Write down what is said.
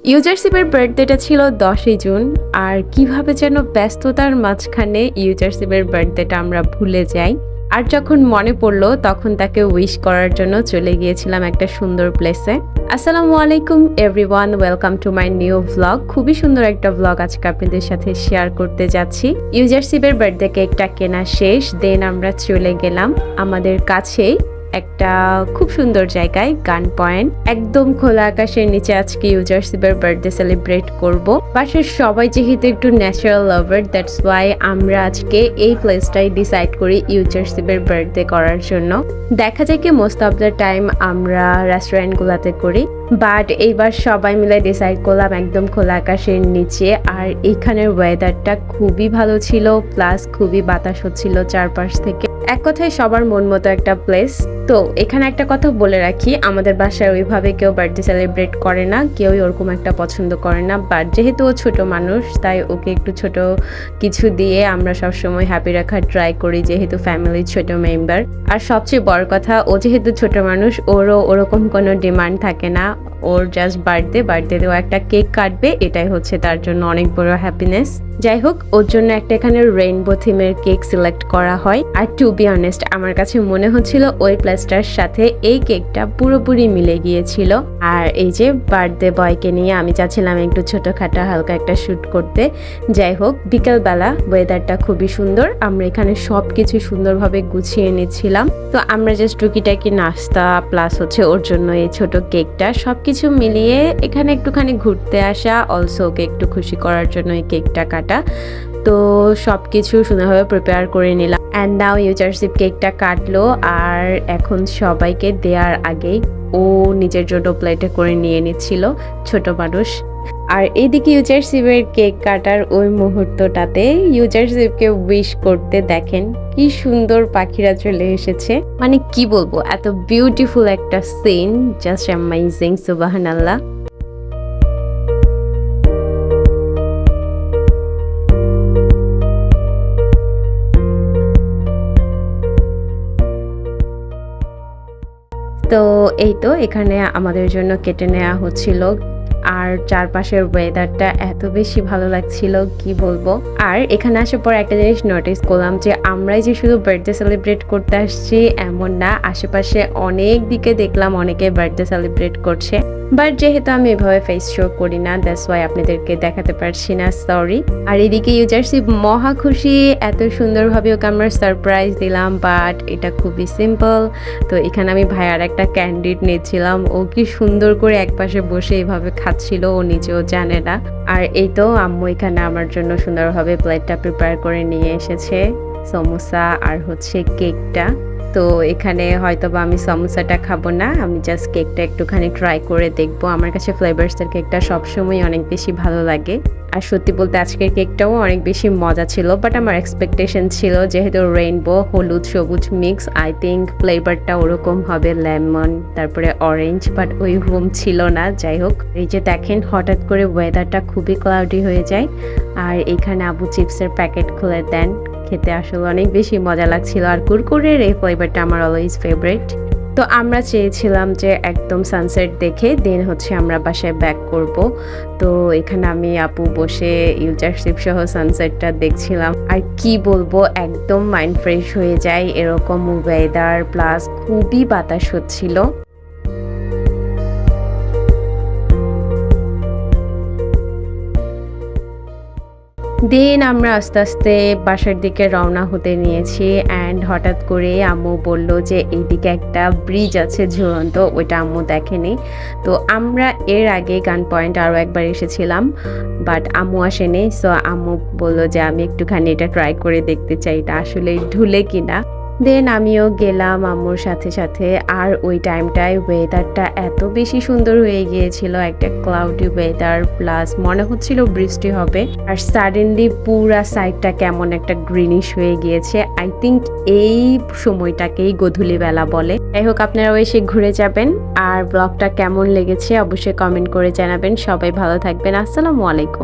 ইউজারশিপের বার্থডেটা ছিল 10ই জুন। আর কিভাবে যেন ব্যস্ততার মাঝখানে ইউজারশিপের বার্থডেটা আমরা ভুলে যাই। আর যখন মনে পড়লো তখন তাকে উইশ করার জন্য চলে গিয়েছিলাম একটা সুন্দর প্লেসে। আসসালামু আলাইকুম everyone, welcome to my new vlog. খুবই সুন্দর একটা ভ্লগ আজকে আপনাদের সাথে শেয়ার করতে যাচ্ছি। ইউজারশিপের বার্থডে কেকটা কেনা শেষ, দেন আমরা চলে গেলাম আমাদের কাছেই একটা খুব সুন্দর জায়গায়, গান পয়েন্ট। একদম খোলা আকাশের নিচে আজকে ইউজারশিপের বার্থডে সেলিব্রেট করব। বাসার সবাই যেহেতু একটু ন্যাচারাল লাভার, দ্যাটস ওয়াই আমরা আজকে এই প্লেসটাই ডিসাইড করি ইউজারশিপের বার্থডে করার জন্য। দেখা যায় কি মোস্ট অফ দ্য টাইম আমরা রেস্টুরেন্টগুলোতে করি, বাট এইবার সবাই মিলে ডিসাইড করলাম একদম খোলা আকাশের নিচে। আর এইখানের ওয়েদারটা খুবই ভালো ছিল, প্লাস খুবই বাতাস হচ্ছিল চারপাশ থেকে। এক কথায় সবার মন মতো একটা প্লেস। তো এখানে একটা কথা বলে রাখি, আমাদের বাসায় ওইভাবে কেউ বার্থডে সেলিব্রেট করে না, কেউই ওরকম একটা পছন্দ করে না। বাট যেহেতু ও ছোট মানুষ, তাই ওকে একটু ছোট কিছু দিয়ে আমরা সবসময় হ্যাপি রাখার ট্রাই করি, যেহেতু ফ্যামিলির ছোট মেম্বার। আর সবচেয়ে বড় কথা, ও যেহেতু ছোট মানুষ, ওরও ওরকম কোনো ডিমান্ড থাকে না। ওর জাস্ট বার্থডেতেও একটা কেক কাটবে, এটাই হচ্ছে তার জন্য অনেক বড় হ্যাপিনেস। যাই হোক, ওর জন্য একটা এখানে রেইনবো থিমের কেক সিলেক্ট করা হয়। আর টু বি অনেস্ট, আমার কাছে মনে হচ্ছিল ওই প্লেসটার সাথে এই কেকটা পুরোপুরি মিলে গিয়েছিল। আর এই যে বার্থডে বয়কে নিয়ে আমি চাচ্ছিলাম একটু ছোটখাটো হালকা একটা শ্যুট করতে। যাই হোক, বিকেলবেলা ওয়েদারটা খুবই সুন্দর, আমরা এখানে সব কিছু সুন্দরভাবে গুছিয়ে নিচ্ছিলাম। তো আমরা জাস্ট টুকিটাকি নাস্তা প্লাস হচ্ছে ওর জন্য এই ছোট কেকটা, সবকিছু মিলিয়ে এখানে একটুখানি ঘুরতে আসা, অলসো ওকে একটু খুশি করার জন্য এই কেকটা কাটা। তো সবকিছু সুন্দরভাবে প্রিপেয়ার করে নিলাম। অ্যান্ড নাও ইউজারশিপ কেকটা কাটলো, আর এখন সবাইকে দেওয়ার আগেই ও নিজের জন্য প্লেটে করে নিয়ে নিচ্ছিল, ছোট মানুষ। আর এইদিকে ইউজারশিপের কেক কাটার ওই মুহূর্তটাতে ইউজারশিপকে উইশ করতে দেখেন কি সুন্দর পাখিরা চলে এসেছে। মানে কি বলবো, এত বিউটিফুল একটা সিন, জাস্ট অ্যামেজিং, সুবহানাল্লাহ। তো এই তো এখানে আমাদের জন্য কেটে নেওয়া হচ্ছিল, আর চারপাশের ওয়েদারটা এত বেশি ভালো লাগছিল কি বলবো। আর এখানে আসার পর একটা জিনিস নোটিস করলাম যে আমরাই যে শুধু বার্থডে সেলিব্রেট করতে আসছি এমন না, আশেপাশে অনেক দিকে দেখলাম অনেকে বার্থডে সেলিব্রেট করছে। বাট যেহেতু আমি এভাবে ফেস শো করি না, দ্যাটস ওয়াই আপনাদেরকে দেখাতে পারছি না, সরি। আর এদিকে ইউজারশিপ মহা খুশি, এত সুন্দরভাবে ওকে আমরা সারপ্রাইজ দিলাম, বাট এটা খুবই সিম্পল। তো এখানে আমি ভাইয়ার একটা ক্যান্ডিড নিয়েছিলাম, ও কি সুন্দর করে একপাশে বসে এইভাবে খাচ্ছিল, ও নিজেও জানে না। আর এই তো আম্মু এখানে আমার জন্য সুন্দরভাবে প্লেটটা প্রিপেয়ার করে নিয়ে এসেছে, সমোসা আর হচ্ছে কেকটা। তো এখানে হয়তোবা আমি সমোসাটা খাবো না, আমি জাস্ট কেকটা একটুখানি ট্রাই করে দেখবো। আমার কাছে ফ্লেভারসের কেকটা সবসময় অনেক বেশি ভালো লাগে। আর সত্যি বলতে আজকের কেকটাও অনেক বেশি মজা ছিল, বাট আমার এক্সপেকটেশন ছিল যেহেতু রেইনবো হলুদ সবুজ মিক্স, আই থিঙ্ক ফ্লেভারটা ওরকম হবে লেমন তারপরে অরেঞ্জ, বাট ওই রকম ছিল না। যাই হোক, এই যে দেখেন হঠাৎ করে ওয়েদারটা খুবই ক্লাউডি হয়ে যায়, আর এখানে আবু চিপসের প্যাকেট খুলে দেন। খেতে আসলে অনেক বেশি মজা লাগছিল, আর কুরকুরের এই ফ্লেভারটা আমার অলওয়েজ ফেভারিট। তো আমরা চেয়েছিলাম যে একদম সানসেট দেখে দেন হচ্ছে আমরা বাসায় ব্যাক করব। তো এখানে আমি আপু বসে ইউজারশিপ সহ সানসেটটা দেখছিলাম, আর কি বলবো, একদম মাইন্ড ফ্রেশ হয়ে যায় এরকম ওয়েদার, প্লাস খুবই বাতাস হচ্ছিল। দেন আমরা আস্তে আস্তে বাসার দিকে রওনা হতে নিয়েছি। অ্যান্ড হঠাৎ করে আম্মু বলল যে এইদিকে একটা ব্রিজ আছে ঝুলন্ত, ওইটা আম্মু দেখেনি। তো আমরা এর আগে গান পয়েন্ট আরও একবার এসেছিলাম, বাট আম্মু আসেনি। সো আম্মু বললো যে আমি একটুখানি এটা ট্রাই করে দেখতে চাই এটা আসলে ঢুলে কিনা। দেন আমিও গেলাম আম্মুর সাথে সাথে। আর ওই টাইমটায় ওয়েদারটা এত বেশি সুন্দর হয়ে গিয়েছিল, একটা ক্লাউডি ওয়েদার, প্লাস মনে হচ্ছিল বৃষ্টি হবে। আর সাডেনলি পুরা সাইডটা কেমন একটা গ্রিনিশ হয়ে গিয়েছে। আই থিঙ্ক এই সময়টাকেই গোধূলি বেলা বলে। যাই হোক, আপনারাও এসে ঘুরে যাবেন। আর ব্লগটা কেমন লেগেছে অবশ্যই কমেন্ট করে জানাবেন। সবাই ভালো থাকবেন। আসসালামু আলাইকুম।